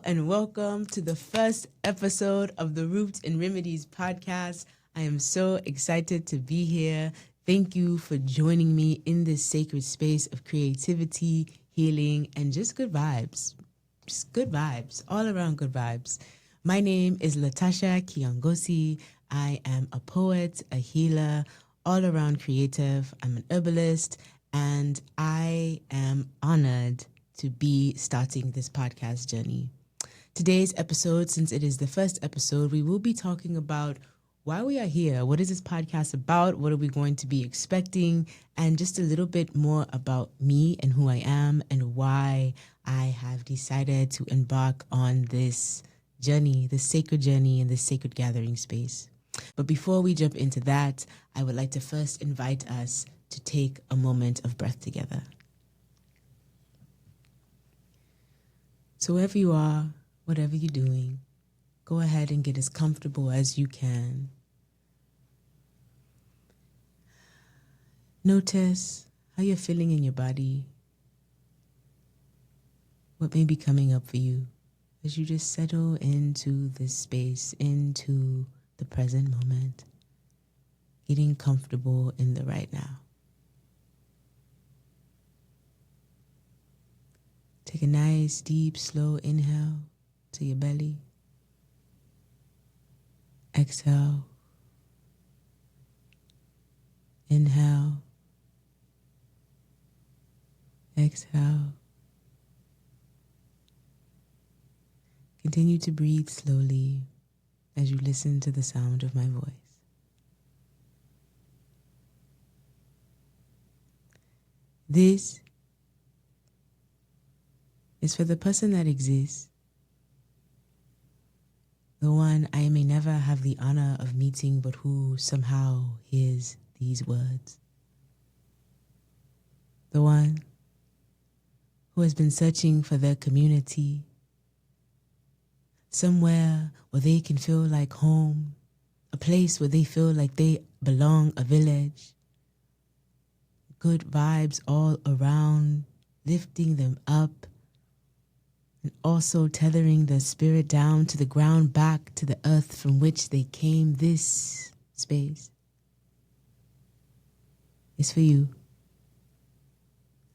and welcome to the first episode of the Rootz Remedies podcast. I am so excited to be here. Thank you for joining me in this sacred space of creativity, healing, and just good vibes. Just good vibes, all around good vibes. My name is Latasha Kiongosi. I am a poet, a healer, all around creative. I'm an herbalist, and I am honored to be starting this podcast journey. Today's episode, since it is the first episode, we will be talking about why we are here. What is this podcast about? What are we going to be expecting? And just a little bit more about me and who I am and why I have decided to embark on this journey, this sacred journey in this sacred gathering space. But before we jump into that, I would like to first invite us to take a moment of breath together. So wherever you are, whatever you're doing, go ahead and get as comfortable as you can. Notice how you're feeling in your body. What may be coming up for you as you just settle into this space, into the present moment, getting comfortable in the right now. Take a nice, deep, slow inhale to your belly. Exhale. Inhale. Exhale. Continue to breathe slowly as you listen to the sound of my voice. This is for the person that exists, the one I may never have the honor of meeting, but who somehow hears these words. The one who has been searching for their community, somewhere where they can feel like home, a place where they feel like they belong, a village. Good vibes all around, lifting them up, and also tethering their spirit down to the ground, back to the earth from which they came. This space is for you.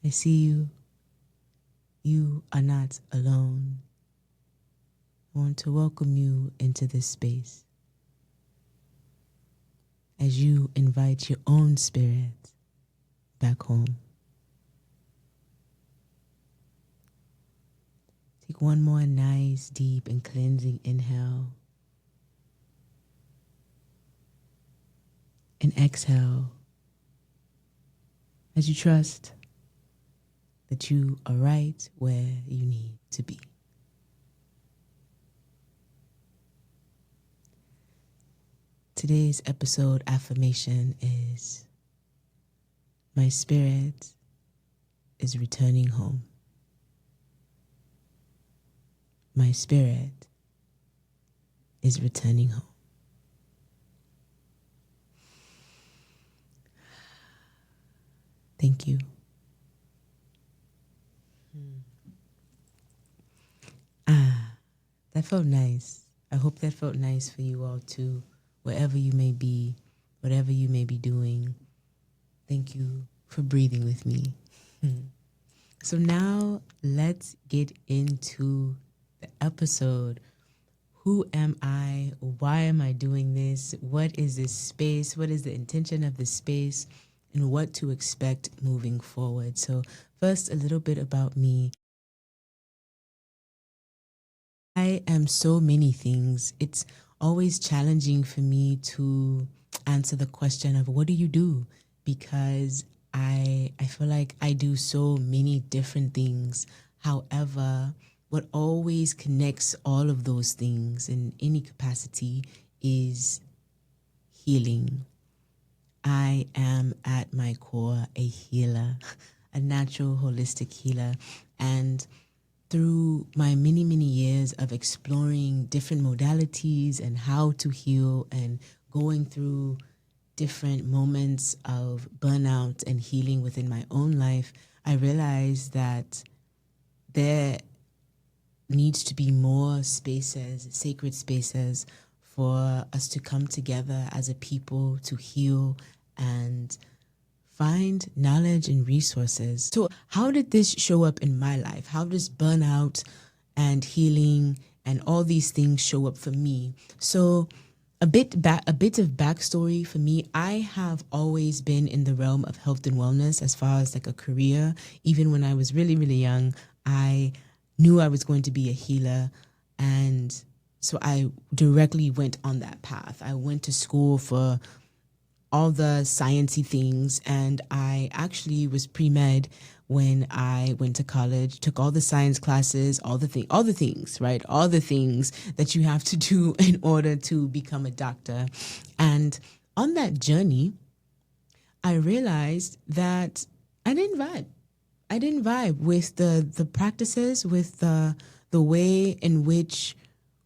I see you. You are not alone. I want to welcome you into this space as you invite your own spirit back home. Take one more nice, deep, and cleansing inhale. And exhale as you trust that you are right where you need to be. Today's episode affirmation is, my spirit is returning home. My spirit is returning home. Thank you. That felt nice. I hope that felt nice for you all too, wherever you may be, whatever you may be doing. Thank you for breathing with me. So now let's get into the episode. Who am I? Why am I doing this? What is this space? What is the intention of this space? And what to expect moving forward. So first, a little bit about me. I am so many things. It's always challenging for me to answer the question of what do you do? Because I feel like I do so many different things. However, what always connects all of those things in any capacity is healing. I am at my core a healer, a natural holistic healer. And through my many, many years of exploring different modalities and how to heal and going through different moments of burnout and healing within my own life, I realized that there needs to be more spaces, sacred spaces, for us to come together as a people to heal and find knowledge and resources. So how did this show up in my life? How does burnout and healing and all these things show up for me? So a bit of backstory for me. I have always been in the realm of health and wellness as far as like a career. Even when I was really, really young, I knew I was going to be a healer, and so I directly went on that path. I went to school for all the sciencey things, and I actually was pre-med when I went to college, took all the science classes, all the things, right? All the things that you have to do in order to become a doctor. And on that journey, I realized that I didn't vibe. I didn't vibe with the practices, with the way in which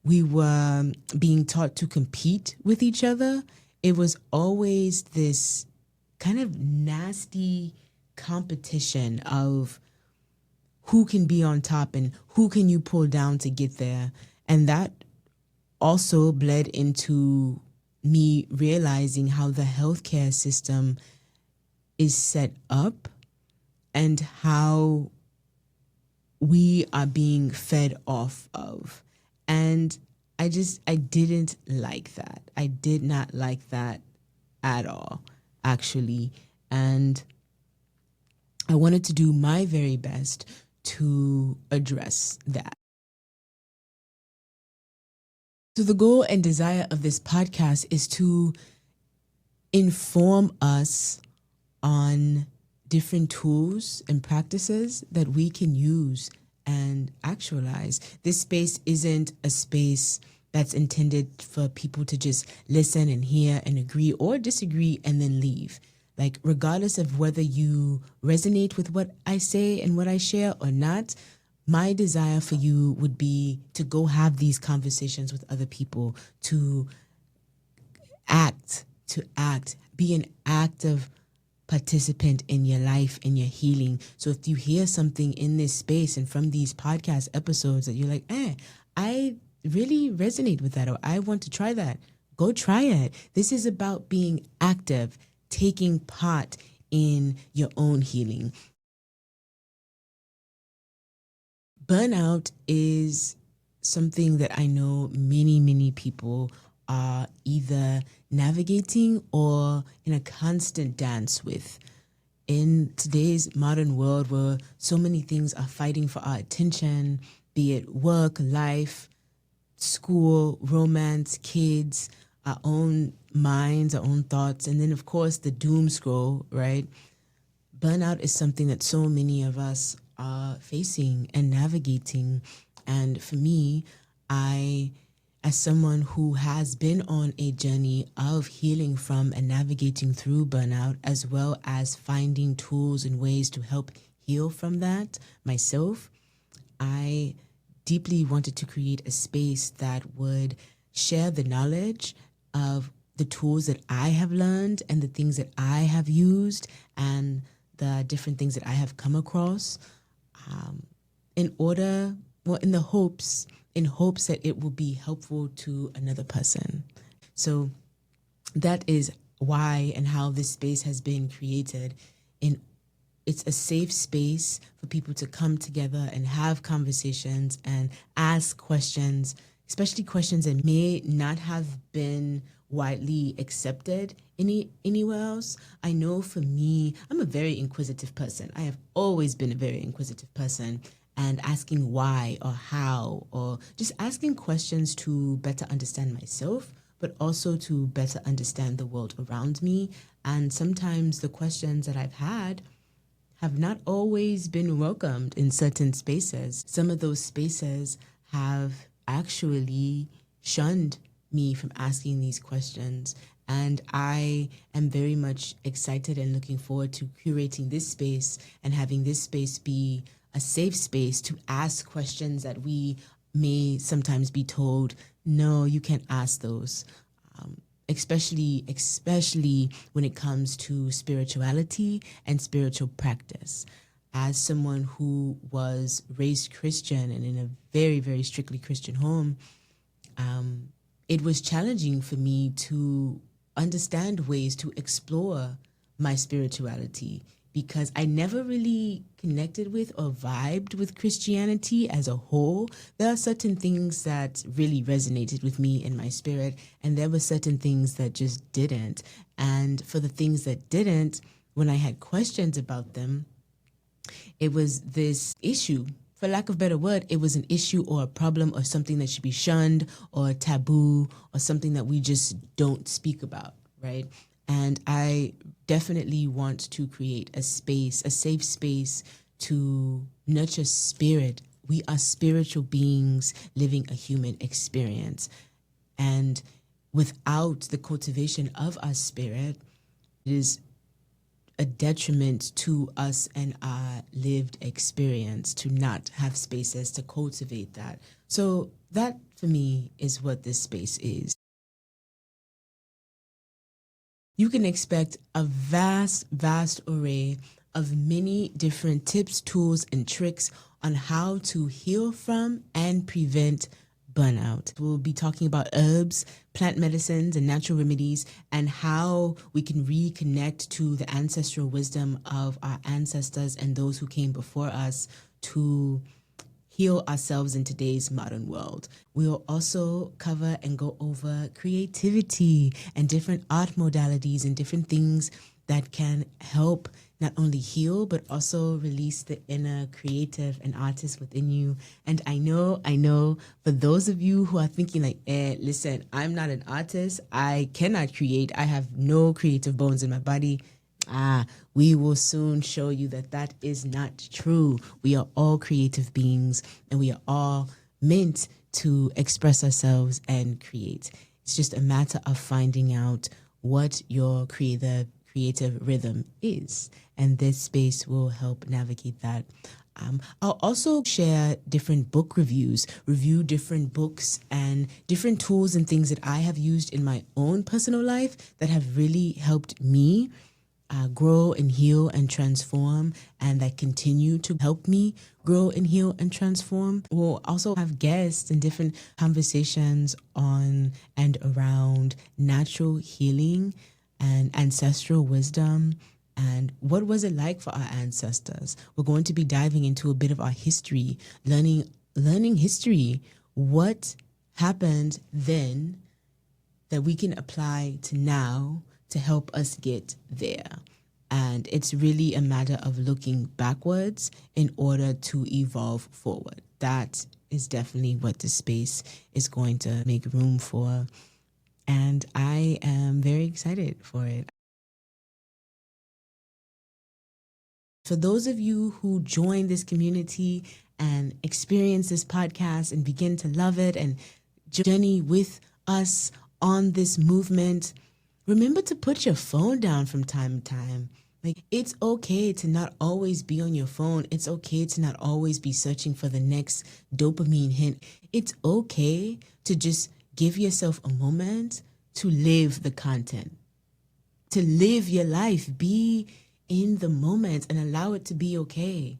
we were being taught to compete with each other. It was always this kind of nasty competition of who can be on top and who can you pull down to get there. And that also bled into me realizing how the healthcare system is set up and how we are being fed off of. And I didn't like that. I did not like that at all, actually. And I wanted to do my very best to address that. So the goal and desire of this podcast is to inform us on different tools and practices that we can use and actualize. This space isn't a space that's intended for people to just listen and hear and agree or disagree and then leave. Like, regardless of whether you resonate with what I say and what I share or not, my desire for you would be to go have these conversations with other people, to act, be an active participant in your life, in your healing. So if you hear something in this space and from these podcast episodes that you're like, I really resonate with that, or I want to try that, go try it. This is about being active, taking part in your own healing. Burnout is something that I know many, many people are either navigating or in a constant dance with. In today's modern world where so many things are fighting for our attention, be it work, life, school, romance, kids, our own minds, our own thoughts, and then of course the doom scroll, right? Burnout is something that so many of us are facing and navigating. And for me, as someone who has been on a journey of healing from and navigating through burnout, as well as finding tools and ways to help heal from that myself, I deeply wanted to create a space that would share the knowledge of the tools that I have learned and the things that I have used and the different things that I have come across, in hopes that it will be helpful to another person. So that is why and how this space has been created. It's a safe space for people to come together and have conversations and ask questions, especially questions that may not have been widely accepted anywhere else. I know for me, I'm a very inquisitive person. I have always been a very inquisitive person, and asking why or how, or just asking questions to better understand myself, but also to better understand the world around me. And sometimes the questions that I've had have not always been welcomed in certain spaces. Some of those spaces have actually shunned me from asking these questions. And I am very much excited and looking forward to curating this space and having this space be a safe space to ask questions that we may sometimes be told, no, you can't ask those. Especially when it comes to spirituality and spiritual practice. as someone who was raised Christian and in a very, very strictly Christian home, it was challenging for me to understand ways to explore my spirituality because I never really connected with or vibed with Christianity as a whole. There are certain things that really resonated with me in my spirit, and there were certain things that just didn't. And for the things that didn't, when I had questions about them, it was this issue. For lack of a better word, it was an issue or a problem or something that should be shunned or taboo or something that we just don't speak about, right? And I definitely want to create a space, a safe space to nurture spirit. We are spiritual beings living a human experience. And without the cultivation of our spirit, it is a detriment to us and our lived experience to not have spaces to cultivate that. So that for me is what this space is. You can expect a vast array of many different tips, tools, and tricks on how to heal from and prevent burnout. We'll be talking about herbs, plant medicines, and natural remedies, and how we can reconnect to the ancestral wisdom of our ancestors and those who came before us to heal ourselves in today's modern world. We'll also cover and go over creativity and different art modalities and different things that can help not only heal, but also release the inner creative and artist within you. And I know, for those of you who are thinking like, listen, I'm not an artist. I cannot create. I have no creative bones in my body. We will soon show you that that is not true. We are all creative beings and we are all meant to express ourselves and create. It's just a matter of finding out what your creative rhythm is. And this space will help navigate that. I'll also share different book review different books and different tools and things that I have used in my own personal life that have really helped me grow and heal and transform, and that continue to help me grow and heal and transform. We'll also have guests and different conversations on and around natural healing and ancestral wisdom. And what was it like for our ancestors? We're going to be diving into a bit of our history, learning history. What happened then that we can apply to now to help us get there. And it's really a matter of looking backwards in order to evolve forward. That is definitely what the space is going to make room for. And I am very excited for it. For those of you who join this community and experience this podcast and begin to love it and journey with us on this movement, remember to put your phone down from time to time. Like, it's okay to not always be on your phone. It's okay to not always be searching for the next dopamine hint. It's okay to just give yourself a moment to live the content, to live your life, be in the moment and allow it to be okay.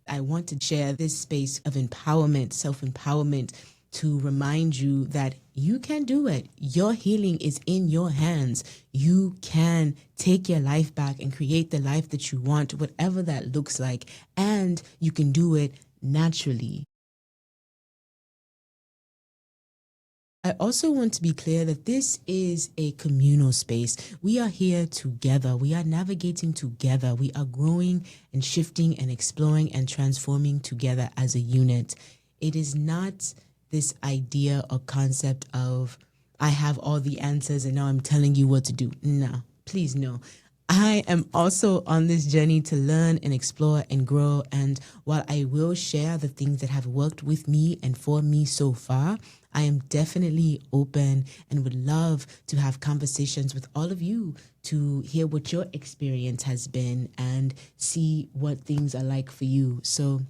I want to share this space of empowerment, self-empowerment, to remind you that you can do it. Your healing is in your hands. You can take your life back and create the life that you want, whatever that looks like, and you can do it naturally. I also want to be clear that this is a communal space. We are here together. We are navigating together. We are growing and shifting and exploring and transforming together as a unit. It is not this idea or concept of, I have all the answers and now I'm telling you what to do. No, please no. I am also on this journey to learn and explore and grow. And while I will share the things that have worked with me and for me so far, I am definitely open and would love to have conversations with all of you to hear what your experience has been and see what things are like for you. So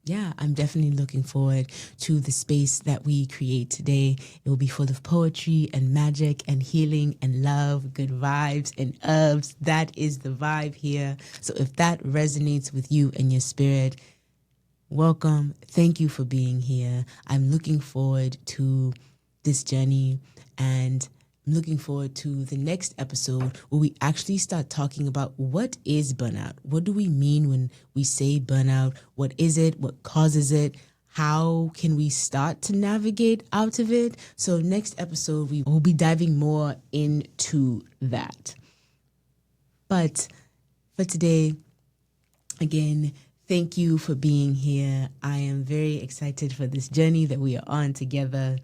Yeah, I'm definitely looking forward to the space that we create today. It will be full of poetry and magic and healing and love, good vibes and herbs. That is the vibe here. So if that resonates with you and your spirit, welcome. Thank you for being here. I'm looking forward to this journey, and I'm looking forward to the next episode where we actually start talking about what is burnout. What do we mean when we say burnout? What is it? What causes it? How can we start to navigate out of it? So next episode, we will be diving more into that. But for today, again, thank you for being here. I am very excited for this journey that we are on together.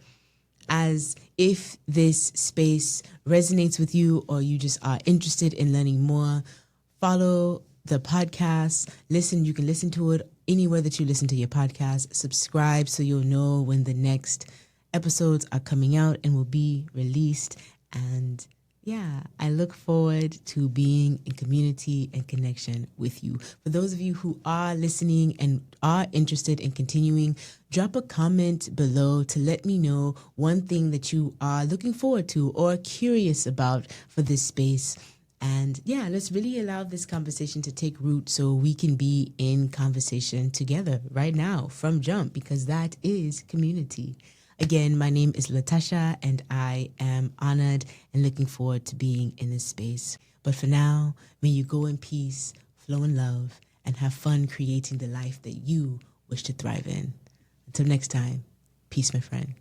As if this space resonates with you or you just are interested in learning more, follow the podcast. Listen, you can listen to it anywhere that you listen to your podcast. Subscribe so you'll know when the next episodes are coming out and will be released. And yeah, I look forward to being in community and connection with you. For those of you who are listening and are interested in continuing, drop a comment below to let me know one thing that you are looking forward to or curious about for this space. And yeah, let's really allow this conversation to take root so we can be in conversation together right now from jump, because that is community. Again, my name is Latasha, and I am honored and looking forward to being in this space. But for now, may you go in peace, flow in love, and have fun creating the life that you wish to thrive in. Until next time, peace, my friend.